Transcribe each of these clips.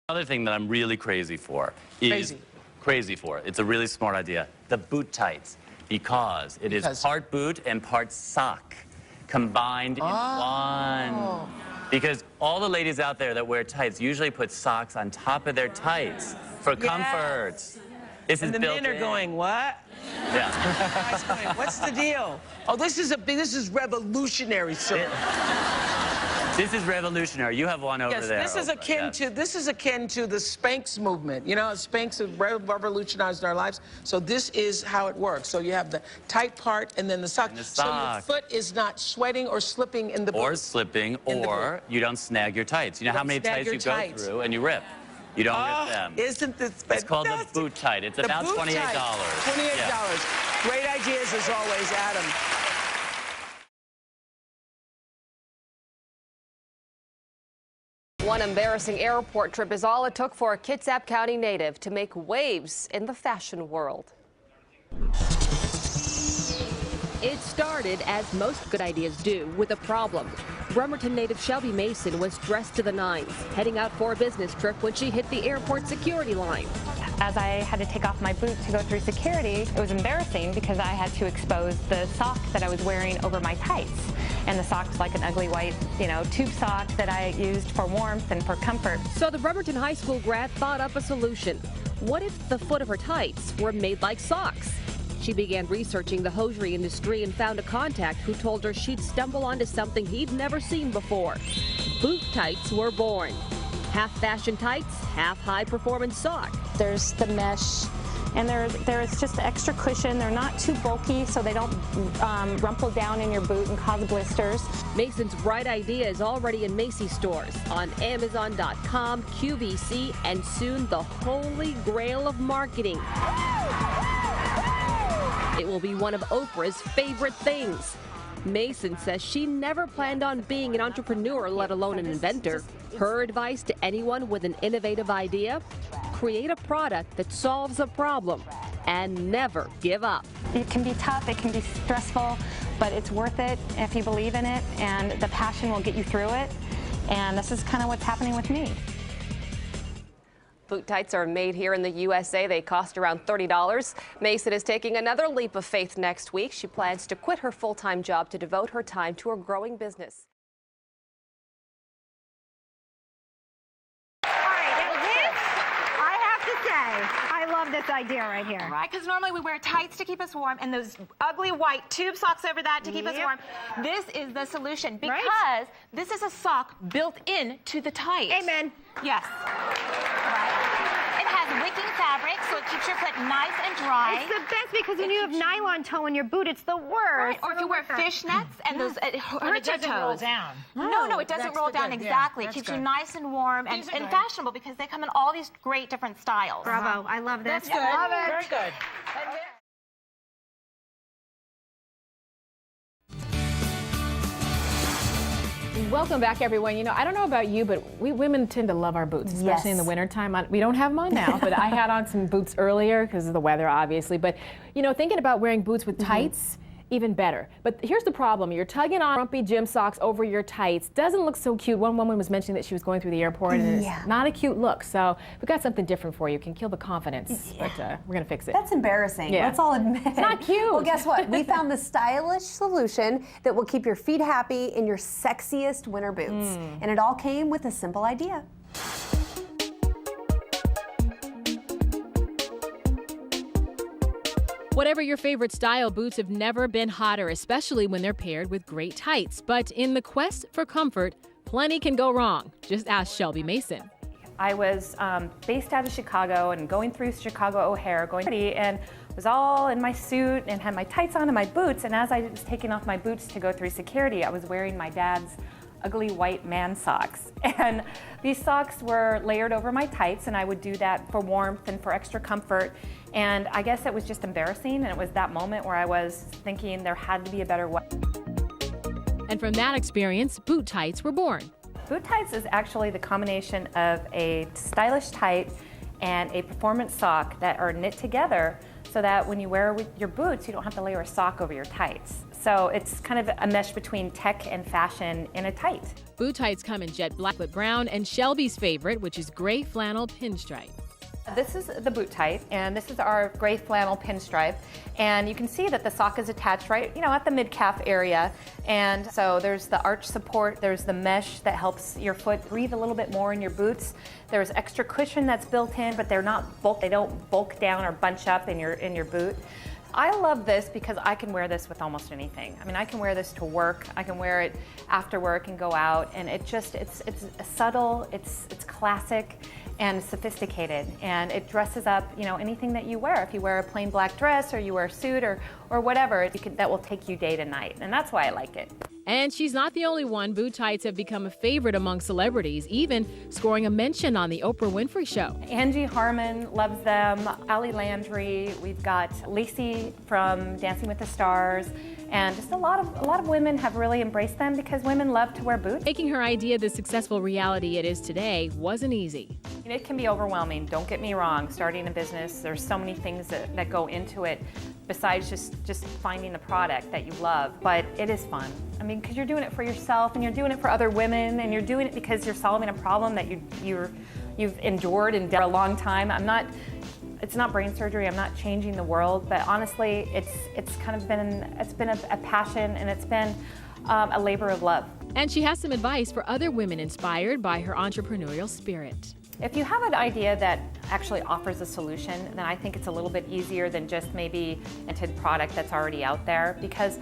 Another thing that I'm really crazy for is it's a really smart idea, the boot tights, because it is part boot and part sock combined in one. Because all the ladies out there that wear tights usually put socks on top of their tights for comfort. This is the built men are in. going, what? Yeah. What's the deal? Oh, this is revolutionary, sir. This is revolutionary. You have one over there. This is akin to the Spanx movement. You know, Spanx have revolutionized our lives. So this is how it works. So you have the tight part and then the sock. So your foot is not sweating or slipping in the boot. Or slipping, or you don't snag your tights. You know how many tights you go through and you rip. You don't rip them. Isn't this fantastic? It's called the boot tight. It's about $28. $28. Yeah. Great ideas as always, Adam. One embarrassing airport trip is all it took for a Kitsap County native to make waves in the fashion world. It started, as most good ideas do, with a problem. Bremerton native Shelby Mason was dressed to the nines, heading out for a business trip when she hit the airport security line. As I had to take off my boot to go through security, it was embarrassing because I had to expose the sock that I was wearing over my tights. And the sock's like an ugly white, tube sock that I used for warmth and for comfort. So the Bremerton High School grad thought up a solution. What if the foot of her tights were made like socks? She began researching the hosiery industry and found a contact who told her she'd stumble onto something he'd never seen before. Boot tights were born. Half fashion tights, half high-performance sock. There's the mesh, and there's just extra cushion. They're not too bulky, so they don't rumple down in your boot and cause blisters. Mason's bright idea is already in Macy's stores, on Amazon.com, QVC, and soon the holy grail of marketing. It will be one of Oprah's favorite things. Mason says she never planned on being an entrepreneur, let alone an inventor. Her advice to anyone with an innovative idea: create a product that solves a problem and never give up. It can be tough, it can be stressful, but it's worth it if you believe in it, and the passion will get you through it. And this is kind of what's happening with me. Boot tights are made here in the USA. They cost around $30. Mason is taking another leap of faith next week. She plans to quit her full-time job to devote her time to her growing business. All right, now this, I have to say, I love this idea right here. Right, because normally we wear tights to keep us warm and those ugly white tube socks over that to keep us warm. This is the solution because this is a sock built into the tight. Amen. Yes. Right. It has wicking fabric, so it keeps your foot nice and dry. It's the best because when you have nylon toe in your boot, it's the worst. Right. Or if you wear fishnets and those it hurts your toes. Roll down. No, it doesn't roll down exactly. It keeps you nice and warm and fashionable because they come in all these great different styles. Bravo. I love this. That's good. Love it. Very good. Welcome back, everyone. I don't know about you, but we women tend to love our boots, especially in the wintertime. We don't have them on now, but I had on some boots earlier because of the weather, obviously. But, thinking about wearing boots with tights, even better. But here's the problem. You're tugging on frumpy gym socks over your tights. Doesn't look so cute. One woman was mentioning that she was going through the airport, and it's not a cute look. So we've got something different for you. It can kill the confidence, but we're going to fix it. That's embarrassing. Let's all admit it. It's not cute. Well, guess what? We found the stylish solution that will keep your feet happy in your sexiest winter boots. And it all came with a simple idea. Whatever your favorite style, boots have never been hotter, especially when they're paired with great tights. But in the quest for comfort, plenty can go wrong. Just ask Shelby Mason. I was based out of Chicago and going through Chicago O'Hare, and was all in my suit and had my tights on and my boots. And as I was taking off my boots to go through security, I was wearing my dad's ugly white man socks. And these socks were layered over my tights, and I would do that for warmth and for extra comfort. And I guess it was just embarrassing, and it was that moment where I was thinking there had to be a better way. And from that experience, boot tights were born. Boot tights is actually the combination of a stylish tight and a performance sock that are knit together so that when you wear with your boots, you don't have to layer a sock over your tights. So it's kind of a mesh between tech and fashion in a tight. Boot tights come in jet black with brown and Shelby's favorite, which is gray flannel pinstripe. This is the boot tight, and this is our gray flannel pinstripe. And you can see that the sock is attached right, at the mid-calf area. And so there's the arch support, there's the mesh that helps your foot breathe a little bit more in your boots. There's extra cushion that's built in, but they don't bulk down or bunch up in your boot. I love this because I can wear this with almost anything. I mean, I can wear this to work, I can wear it after work and go out, and it's subtle, it's classic, and sophisticated, and it dresses up, anything that you wear. If you wear a plain black dress or you wear a suit or whatever, that will take you day to night, and that's why I like it. And she's not the only one. Boot tights have become a favorite among celebrities, even scoring a mention on the Oprah Winfrey Show. Angie Harmon loves them, Ali Landry, we've got Lacey from Dancing with the Stars, and just a lot of women have really embraced them because women love to wear boots. Making her idea the successful reality it is today wasn't easy. It can be overwhelming, don't get me wrong. Starting a business, there's so many things that go into it besides just finding the product that you love, but it is fun. I mean, because you're doing it for yourself and you're doing it for other women and you're doing it because you're solving a problem that you've endured and done for a long time. It's not brain surgery, I'm not changing the world, but honestly, it's been a passion, and it's been a labor of love. And she has some advice for other women inspired by her entrepreneurial spirit. If you have an idea that actually offers a solution, then I think it's a little bit easier than just maybe a tinted product that's already out there, because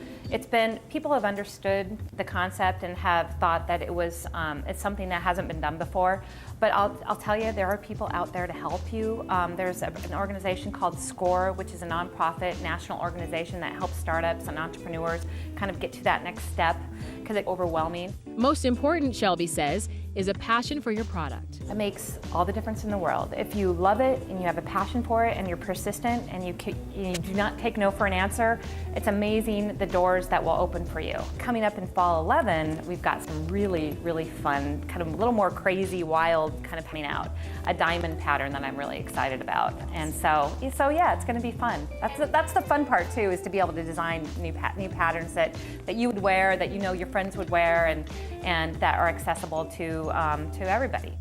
people have understood the concept and have thought that it's something that hasn't been done before. But I'll tell you, there are people out there to help you. There's an organization called SCORE, which is a nonprofit national organization that helps startups and entrepreneurs kind of get to that next step, because it's overwhelming. Most important, Shelby says, is a passion for your product. It makes all the difference in the world. If you love it and you have a passion for it and you're persistent and you do not take no for an answer, it's amazing the doors that will open for you. Coming up in fall 11, we've got some really, really fun, kind of a little more crazy, wild kind of coming out. A diamond pattern that I'm really excited about. And so yeah, it's gonna be fun. That's the fun part too, is to be able to design new patterns that you would wear, that your friends would wear, and that are accessible to everybody.